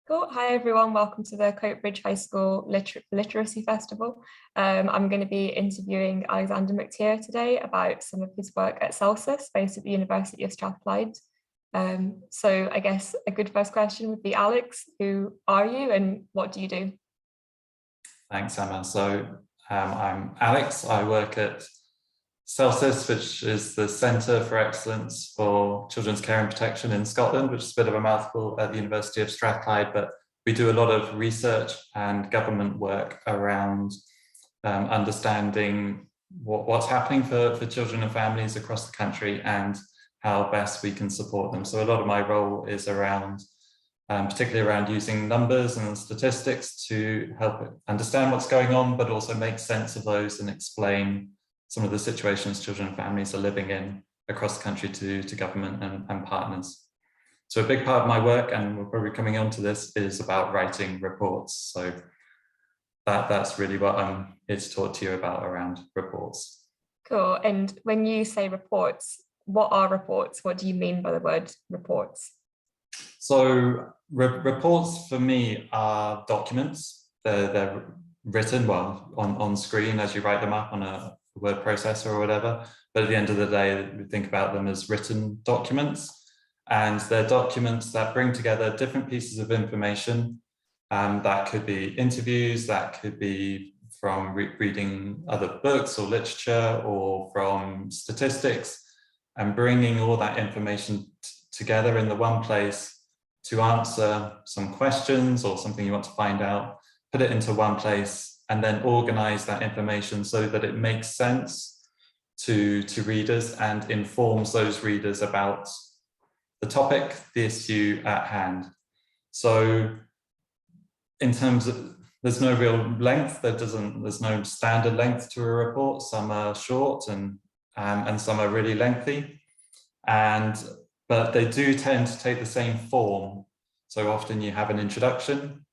Cool. Hi everyone, welcome to the Coatbridge High School Literacy Festival. I'm going to be interviewing Alexander McTier today about some of his work at CELCIS, based at the University of Strathclyde. So I guess a good first question would be, Alex, who are you and what do you do? Thanks, Emma. So I'm Alex. I work at CELCIS, which is the Centre for Excellence for Children's Care and Protection in Scotland, which is a bit of a mouthful at the University of Strathclyde, but we do a lot of research and government work around understanding what's happening for children and families across the country and how best we can support them. So a lot of my role is around, particularly around using numbers and statistics to help understand what's going on, but also make sense of those and explain some of the situations children and families are living in across the country to government and partners. So a big part of my work, and we're probably coming on to this, is about writing reports. So that's really what I'm here to talk to you about around reports. Cool. And when you say reports, what are reports? What do you mean by the word reports? So reports for me are documents. They're written, well, on screen as you write them up on a word processor or whatever, but at the end of the day, we think about them as written documents, and they're documents that bring together different pieces of information. That could be interviews, that could be from reading other books or literature, or from statistics, and bringing all that information together in the one place to answer some questions or something you want to find out, put it into one place, and then organize that information so that it makes sense to readers and informs those readers about the topic, the issue at hand. So in terms of, there's no real length, there's no standard length to a report. Some are short and some are really lengthy, but they do tend to take the same form. So often you have an introduction,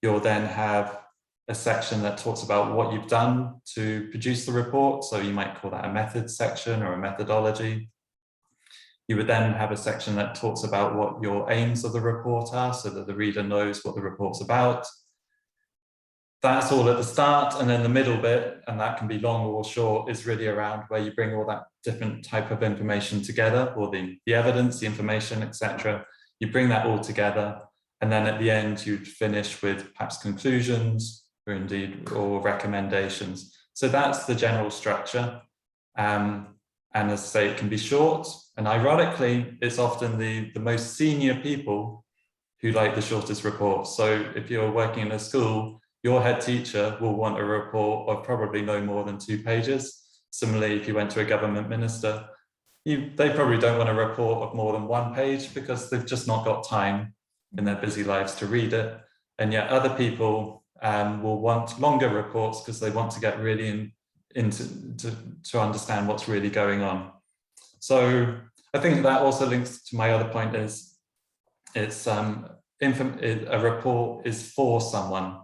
you'll then have a section that talks about what you've done to produce the report. So you might call that a methods section or a methodology. You would then have a section that talks about what your aims of the report are, so that the reader knows what the report's about. That's all at the start, and then the middle bit, and that can be long or short, is really around where you bring all that different type of information together, or the evidence, the information, etc. You bring that all together, and then at the end you'd finish with perhaps conclusions, or recommendations. So that's the general structure. And as I say, it can be short, and ironically, it's often the most senior people who like the shortest reports. So if you're working in a school, your head teacher will want a report of probably no more than 2 pages. Similarly, if you went to a government minister, they probably don't want a report of more than 1 page because they've just not got time in their busy lives to read it. And yet other people will want longer reports because they want to get really to understand what's really going on. So I think that also links to my other point, is it's a report is for someone.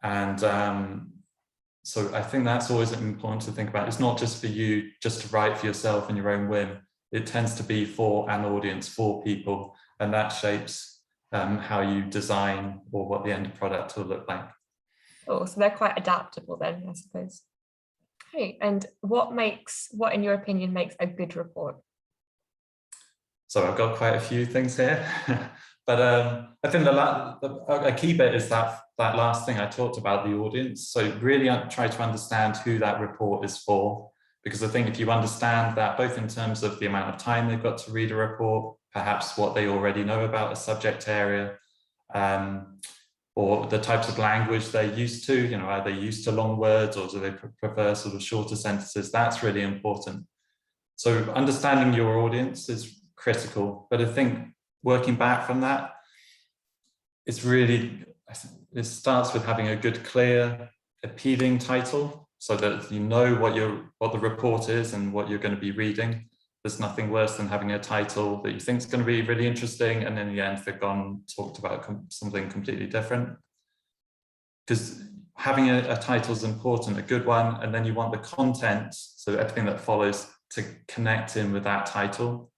And so I think that's always important to think about. It's not just for you, just to write for yourself and your own whim. It tends to be for an audience, for people, and that shapes how you design or what the end product will look like. Oh, so they're quite adaptable then, I suppose. Okay, and what in your opinion makes a good report? So I've got quite a few things here, but I think a key bit is that last thing I talked about, the audience. So really try to understand who that report is for, because I think if you understand that, both in terms of the amount of time they've got to read a report, perhaps what they already know about a subject area, or the types of language they're used to, you know, are they used to long words or do they prefer sort of shorter sentences? That's really important. So understanding your audience is critical, but I think working back from that, it starts with having a good, clear, appealing title so that you know what the report is and what you're going to be reading. There's nothing worse than having a title that you think is going to be really interesting, and in the end they've talked about something completely different. Because having a title is important, a good one, and then you want the content, so everything that follows, to connect in with that title.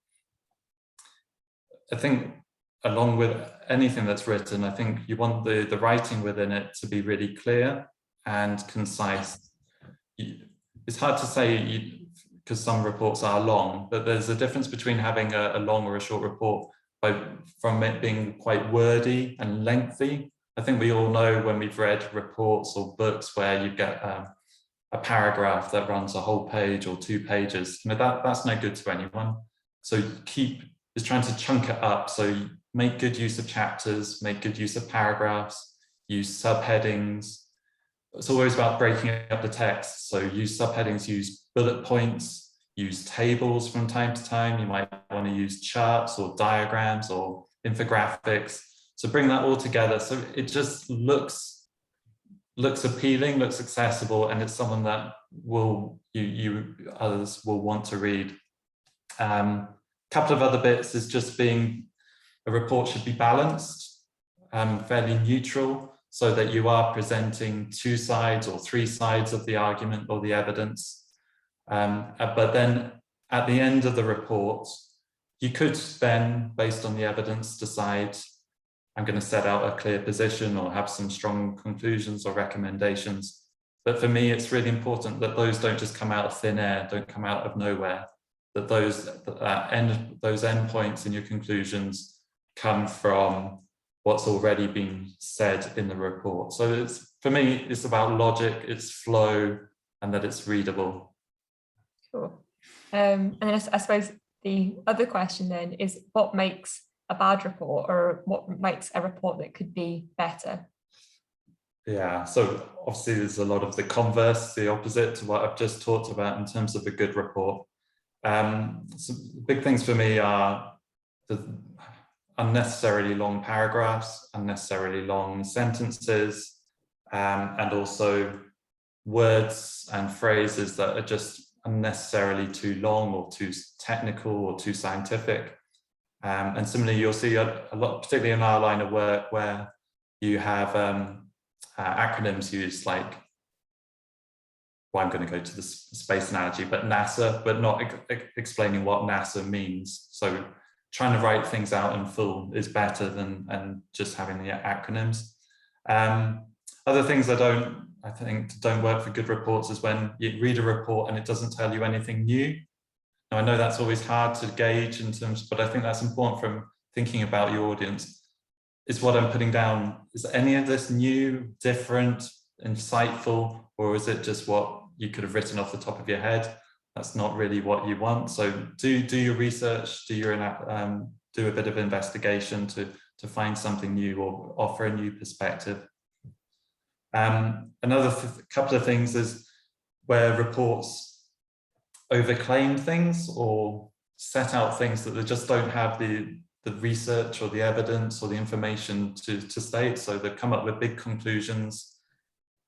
I think along with anything that's written, I think you want the writing within it to be really clear and concise. It's hard to say because some reports are long, but there's a difference between having a long or a short report from it being quite wordy and lengthy. I think we all know when we've read reports or books where you get a paragraph that runs a whole page or 2 pages. That's no good to anyone. So is trying to chunk it up. So you make good use of chapters, make good use of paragraphs, use subheadings. It's always about breaking up the text. So use subheadings, use bullet points, use tables from time to time. You might want to use charts or diagrams or infographics. So bring that all together. So it just looks appealing, looks accessible, and it's someone that others will want to read. Couple of other bits is just a report should be balanced, fairly neutral, so that you are presenting 2 sides or 3 sides of the argument or the evidence. But then at the end of the report, you could then, based on the evidence, decide, I'm going to set out a clear position or have some strong conclusions or recommendations. But for me, it's really important that those don't just come out of thin air, don't come out of nowhere, that those endpoints in your conclusions come from what's already been said in the report. So for me, it's about logic, it's flow, and that it's readable. Sure. And then I suppose the other question then is, what makes a bad report, or what makes a report that could be better? Yeah, so obviously there's a lot of the converse, the opposite to what I've just talked about in terms of a good report. Some big things for me are the unnecessarily long paragraphs, unnecessarily long sentences, and also words and phrases that are just unnecessarily too long or too technical or too scientific. And similarly, you'll see a lot, particularly in our line of work, where you have acronyms used, like, well, I'm going to go to the space analogy, but NASA, but not explaining what NASA means. So trying to write things out in full is better than just having the acronyms. Other things I think don't work for good reports is when you read a report and it doesn't tell you anything new. Now, I know that's always hard to gauge in terms, but I think that's important from thinking about your audience. Is what I'm putting down, is any of this new, different, insightful, or is it just what you could have written off the top of your head? That's not really what you want. So do your research, do a bit of investigation to find something new or offer a new perspective. Another couple of things is where reports overclaim things or set out things that they just don't have the research or the evidence or the information to state. So they've come up with big conclusions.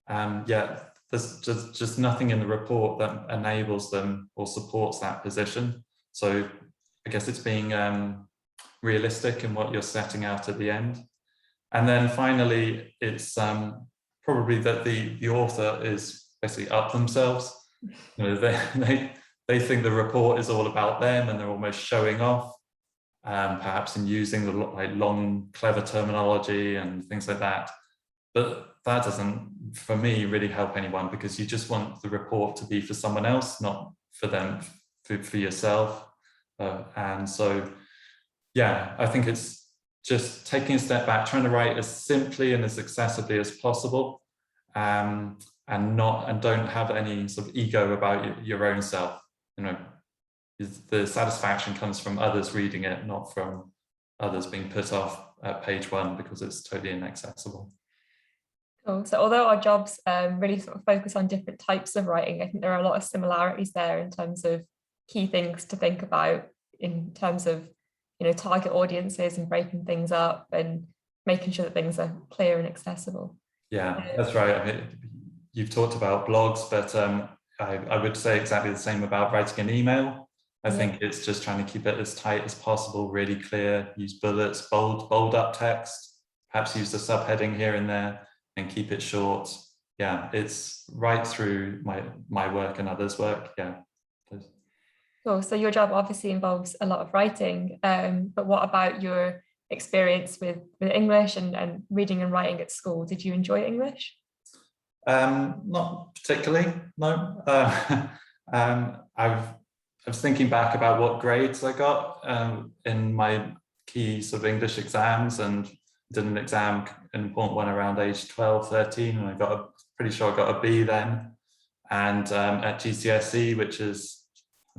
There's just nothing in the report that enables them or supports that position. So I guess it's being realistic in what you're setting out at the end. And then finally, it's probably that the author is basically up themselves. They think the report is all about them and they're almost showing off, perhaps in using the long, clever terminology and things like that. But that doesn't, for me, really help anyone, because you just want the report to be for someone else, not for them, for yourself. And so, yeah, I think it's just taking a step back, trying to write as simply and as accessibly as possible, and don't have any sort of ego about your own self. The satisfaction comes from others reading it, not from others being put off at page 1 because it's totally inaccessible. Cool. So although our jobs really sort of focus on different types of writing, I think there are a lot of similarities there in terms of key things to think about in terms of, target audiences and breaking things up and making sure that things are clear and accessible. Yeah, that's right. I mean, you've talked about blogs, but I would say exactly the same about writing an email. I think it's just trying to keep it as tight as possible, really clear, use bullets, bold up text, perhaps use the subheading here and there, and keep it short. Yeah, it's right through my work and others' work. Yeah. Cool. So your job obviously involves a lot of writing, but what about your experience with English and reading and writing at school. Did you enjoy English? Not particularly, no. I was thinking back about what grades I got in my key sort of English exams, and did an exam, an important one around age 12, 13, and pretty sure I got a B then. And at GCSE, which is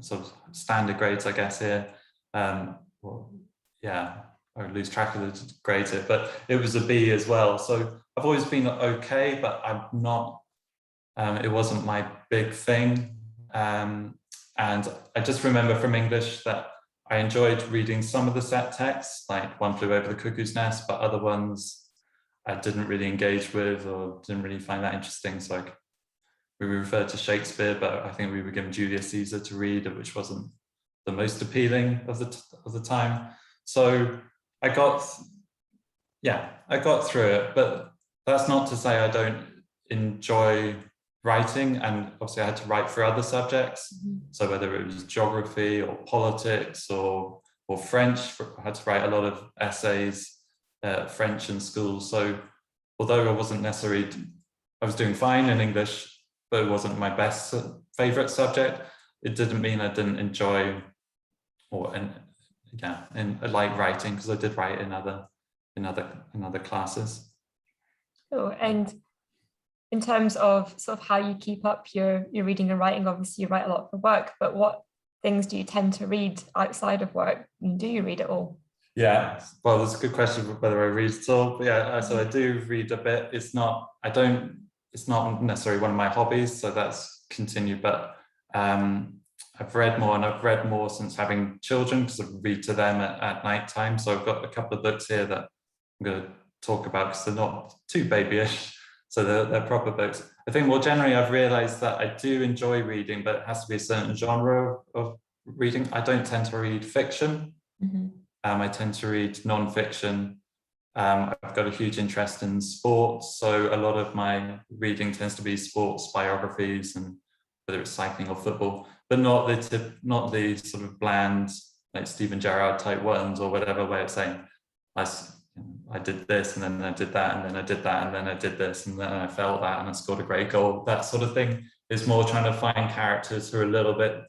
sort of standard grades, I guess, here. Well, yeah, I lose track of the grades here, but it was a B as well. So I've always been okay, but I'm not, it wasn't my big thing. And I just remember from English that I enjoyed reading some of the set texts, like One Flew Over the Cuckoo's Nest, but other ones I didn't really engage with or didn't really find that interesting. So we referred to Shakespeare, but I think we were given Julius Caesar to read, which wasn't the most appealing of the time. So I got through it, but that's not to say I don't enjoy writing, and obviously I had to write for other subjects. So whether it was geography or politics or French, I had to write a lot of essays, French in school. So although I wasn't necessarily, I was doing fine in English, but it wasn't my best favorite subject, it didn't mean I didn't enjoy I like writing, because I did write in other classes. Cool. And in terms of sort of how you keep up your reading and writing, obviously you write a lot for work, but what things do you tend to read outside of work? And do you read it all? Yeah, well, that's a good question whether I read at all. But yeah, so I do read a bit. It's not necessarily one of my hobbies, so that's continued, but I've read more, and I've read more since having children, because I read to them at night time. So I've got a couple of books here that I'm going to talk about, because they're not too babyish, so they're proper books. I think more generally, I've realized that I do enjoy reading, but it has to be a certain genre of reading. I don't tend to read fiction. I tend to read non-fiction. I've got a huge interest in sports, so a lot of my reading tends to be sports biographies, and whether it's cycling or football, but not the sort of bland, like Stephen Gerrard type ones, or whatever way of saying, I did this, and then I did that, and then I did that, and then I did this, and then I felt that, and I scored a great goal. That sort of thing is more trying to find characters who are a little bit,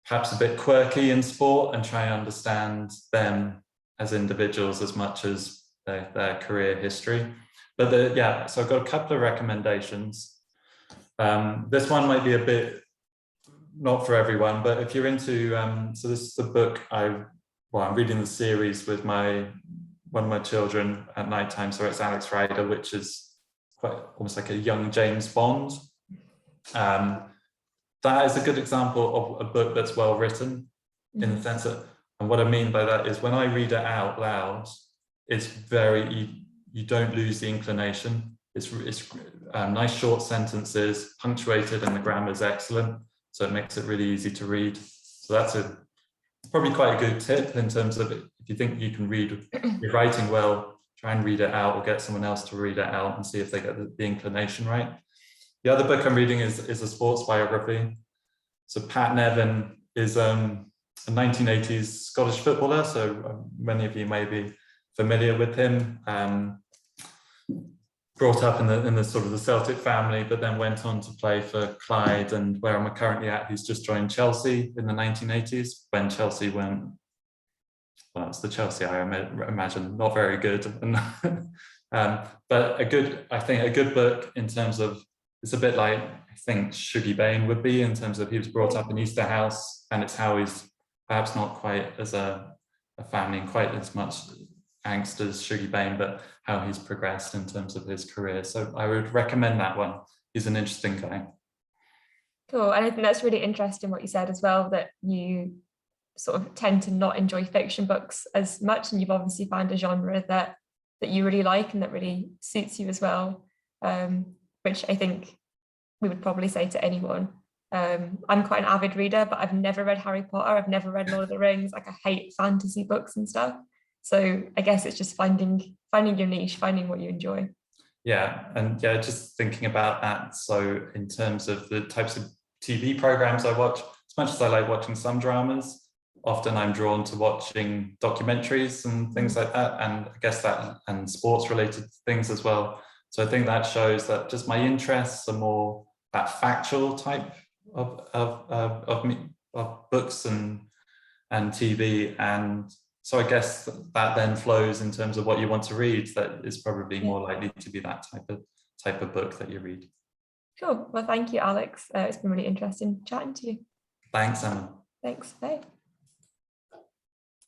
perhaps a bit quirky in sport, and try and understand them as individuals as much as their career history. But so I've got a couple of recommendations. This one might be a bit not for everyone, but if you're into, so this is the book I'm reading the series with one of my children at night time. So it's Alex Rider, which is quite almost like a young James Bond. That is a good example of a book that's well written, in the sense that, and what I mean by that is when I read it out loud, it's you don't lose the inclination. It's nice short sentences, punctuated, and the grammar is excellent. So it makes it really easy to read. So that's probably quite a good tip in terms of, if you think you can read your writing well, try and read it out, or get someone else to read it out and see if they get the inclination right. The other book I'm reading is a sports biography. So Pat Nevin is a 1980s Scottish footballer. So many of you may be familiar with him. Brought up in the sort of the Celtic family, but then went on to play for Clyde, and where I'm currently at, he's just joined Chelsea in the 1980s, when Chelsea went, well, it's the Chelsea I imagine, not very good. But I think a good book in terms of, it's a bit like, I think Shuggie Bain would be, in terms of he was brought up in Easter House, and it's how he's perhaps not quite as a family and quite as much angst as Shuggie Bain, but how he's progressed in terms of his career. So I would recommend that one. He's an interesting guy. Cool. And I think that's really interesting what you said as well, that you sort of tend to not enjoy fiction books as much, and you've obviously found a genre that you really like and that really suits you as well, which I think we would probably say to anyone. I'm quite an avid reader, but I've never read Harry Potter. I've never read Lord of the Rings. Like, I hate fantasy books and stuff. So I guess it's just finding your niche, finding what you enjoy. Yeah, and yeah, just thinking about that. So in terms of the types of TV programs I watch, as much as I like watching some dramas, often I'm drawn to watching documentaries and things like that, and I guess that, and sports related things as well. So I think that shows that just my interests are more that factual type of books and TV, and so I guess that then flows in terms of what you want to read. That is probably more likely to be that type of book that you read. Cool. Well, thank you, Alex. It's been really interesting chatting to you. Thanks, Emma. Thanks. Bye.